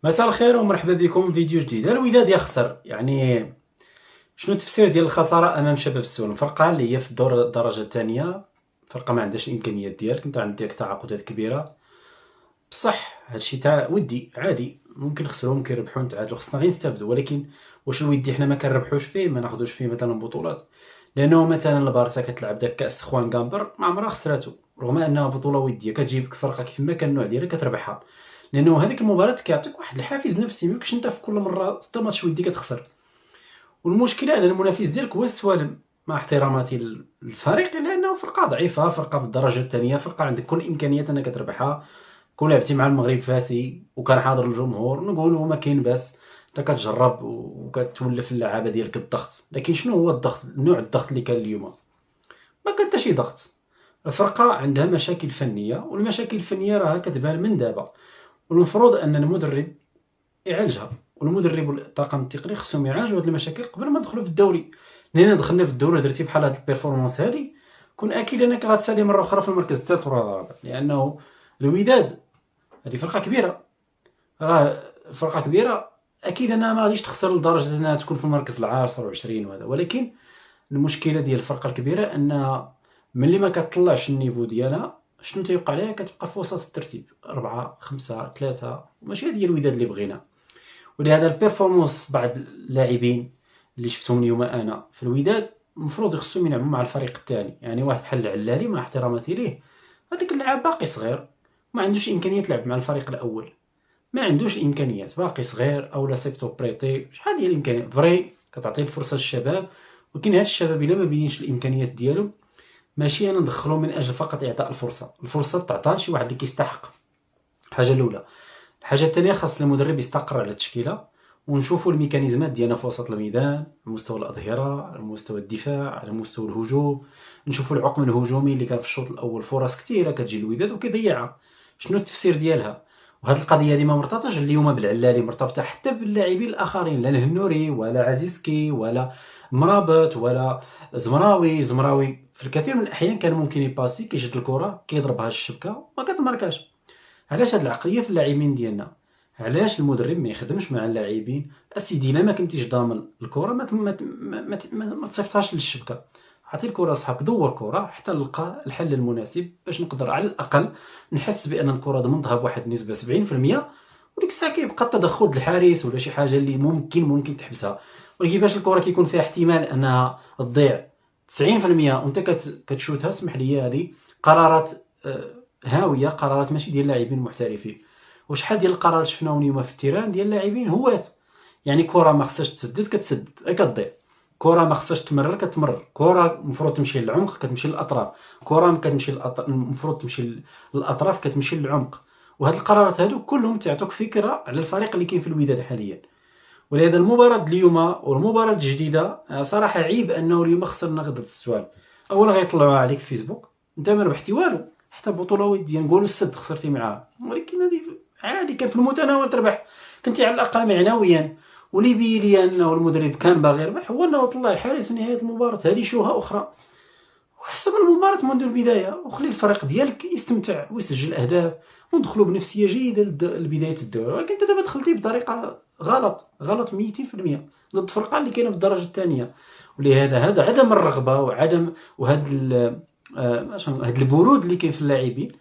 مساء الخير ومرحبا بكم في فيديو جديد. الوداد يخسر، يعني شنو التفسير ديال الخساره امام شباب السولم؟ فرقه اللي هي في الدور الدرجه الثانيه، فرقه ما عندهاش الامكانيات ديالك، انت عندك تعاقدات كبيره. بصح هادشي تاع ودي عادي، ممكن نخسروا ممكن نربحوا نتعادلوا، خصنا غير نستافدوا. ولكن واش الودي حنا ما كنربحوش فيه، ما ناخذوش فيه مثلا بطولات؟ لانه مثلا البارسا كتلعب داك كاس خوان كامبر ما عمرها خسراتو، رغم انها بطوله وديه كتجيبك فرقه كيف ما كان النوع ديالها كتربحها، لانه هذيك المباراه كيعطيك واحد الحافز نفسي. ميمكنش انت في كل مره حتى ماتش ودي كتخسر، والمشكله ان المنافس ديالك هو السوالم. مع احتراماتي للفريق، لانه فرقه ضعيفه، فرقه في الدرجه الثانيه، فرقه عندك كل الامكانيات انك تربحها. كون لعبتي مع المغرب فاسي وكان حاضر الجمهور نقولوا ما كاين باس، انت كتجرب وكتولف اللعابه ديالك الضغط. لكن شنو هو الضغط؟ نوع الضغط اللي كان اليوم ما كان حتى شي ضغط. الفرقه عندها مشاكل فنيه، والمشاكل الفنيه راها كتبان من دابا، والمفروض ان المدرب يعالجها، والمدرب والطاقم التقني خصهم يعالجوا هاد المشاكل قبل ما ندخلوا في الدوري. لان دخلنا في الدوري درتي بحال هاد البيرفورمانس هادي، كون اكيد انك غتسالي مره اخرى في المركز الثالث ولا الرابع. لانه الوداد هذه فرقه كبيره، راه فرقه كبيره، اكيد انها ما غاديش تخسر لدرجه انها تكون في المركز العاشر و20 وهذا. ولكن المشكله ديال الفرقه الكبيره انها ملي ما كتطلعش النيفو ديالها، شنو تيوقع لها؟ كتبقى في وسط الترتيب 4 5 3، ماشي هذه هي الوداد اللي بغينا. ولهذا البيرفورمانس بعض اللاعبين اللي شفتهم اليوم انا في الوداد المفروض خصهم يلعبوا مع الفريق الثاني. يعني واحد بحال العلالي مع احتراماتي ليه، هذاك اللاعب باقي صغير، ما عندوش امكانيات يلعب مع الفريق الاول، ما عندوش الامكانيات، باقي صغير. اولا سيفتو بريتي، شحال ديال الامكانيات فري كتعطي الفرصه للشباب. ولكن هاد الشباب الا ما بينش الامكانيات ديالو، ماشي انا ندخلو من اجل فقط اعطاء الفرصه تعطى لشي واحد اللي كيستحق. الحاجه الاولى. الحاجه الثانيه، خاص المدرب يستقر على التشكيله، ونشوفوا الميكانيزمات ديالنا في وسط الميدان، على مستوى الاظهره، على مستوى الدفاع، على مستوى الهجوم. نشوفوا العقم الهجومي اللي كان في الشوط الاول فرص كثيره كتجي الوداد وكيضيعها، شنو التفسير ديالها؟ وهاد القضيه هذه ما مرتبطاش اليوم بالعلالي، مرتبطه حتى باللاعبين الاخرين، لا الهنوري ولا عزيزكي ولا مرابط ولا زمراوي في الكثير من الاحيان كان ممكن يباسي، كيشد الكره كيضربها الشبكه وما كتماركاش. علاش هاد العقليه في اللاعبين ديالنا؟ علاش المدرب ما يخدمش مع اللاعبين؟ اسيدي الا ما كنتيش ضامن الكره ما تصيفطهاش للشبكه، عطي الكره لصحابك، دور كره حتى نلقى الحل المناسب باش نقدر على الاقل نحس بان الكره ضمنتها بواحد النسبه 70%. وديك الساعه كيبقى التدخل الحارس ولا شي حاجه اللي ممكن تحبسها. ولكن باش الكره كيكون فيها احتمال انها تضيع 90% وانت كتشوتها، اسمح لي هذه قرارات هاويه، قرارات ماشي ديال لاعبين محترفين. وشحال ديال القرارات شفناهم اليوم في التيران ديال لاعبين هوات. يعني كره ما خصهاش تسدد كتسدد كتضيع، كره ما خصهاش تمرر كتمرر، كره المفروض تمشي للعمق كتمشي للاطراف، كره ما كتمشي المفروض تمشي للاطراف كتمشي للعمق. وهاد القرارات هادو كلهم تعطوك فكره على الفريق اللي كاين في الوداد حاليا. ولهذا المباراه اليوم والمباراه الجديده صراحه عيب انه اليوم خسرنا ضد السوال. اولا غيطلعوها عليك في فيسبوك، انت ما ربحتي والو، حتى بطوله وديه نقولوا السد خسرتي معاها، ولكن هذه عادي، كان في المتناول تربح، كنتي على الاقل معنويا. واللي بين لي انه المدرب كان باغي يربح هو انه طلع الحارس في نهايه المباراه. هذه شوهه اخرى، وحسب المباراه منذ البدايه، وخلي الفريق ديالك يستمتع ويسجل اهداف، وندخلوا بنفسيه جيده لبدايه الدوري. ولكن انت دابا دخلتي بطريقه غلط 200% ضد الفرقه اللي كاينه في الدرجه الثانيه. ولهذا هذا عدم الرغبه وعدم هاد البرود اللي كاين في اللاعبين.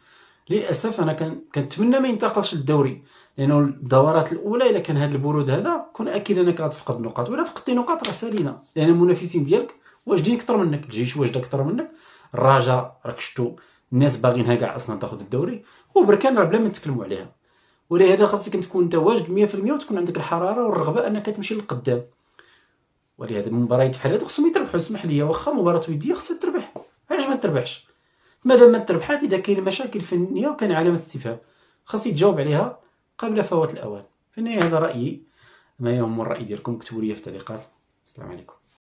للاسف انا كنتمنى ما ينتقلش للدوري، لانه الدورات الاولى الا كان هذا البرود هذا كون اكيد انك غتفقد نقاط، ولا فقدتي نقاط راه سالينا، لان المنافسين ديالك واجدين اكثر منك، الجيش واجد اكثر منك، الرجاء راك شفتوا الناس باغينها كاع اصلا تاخذ الدوري، وبركان راه بلا ما نتكلموا عليها. ولهذا خاصك تكون انت واجد 100% وتكون عندك الحراره والرغبه انك تمشي للقدام. ولهذا المباريات بحال هادو خصهم يتربحوا. اسمح لي، واخا مباراه وديه خصها تربح، علاش ما تربحش؟ مادام ما تربحات، اذا كاين مشاكل فنيه وكان علامه استفهام خاص يتجاوب عليها قبل فوات الاوان. في النهايه هذا رايي، ما يهم الراي ديالكم كتبوا لي في التعليقات. السلام عليكم.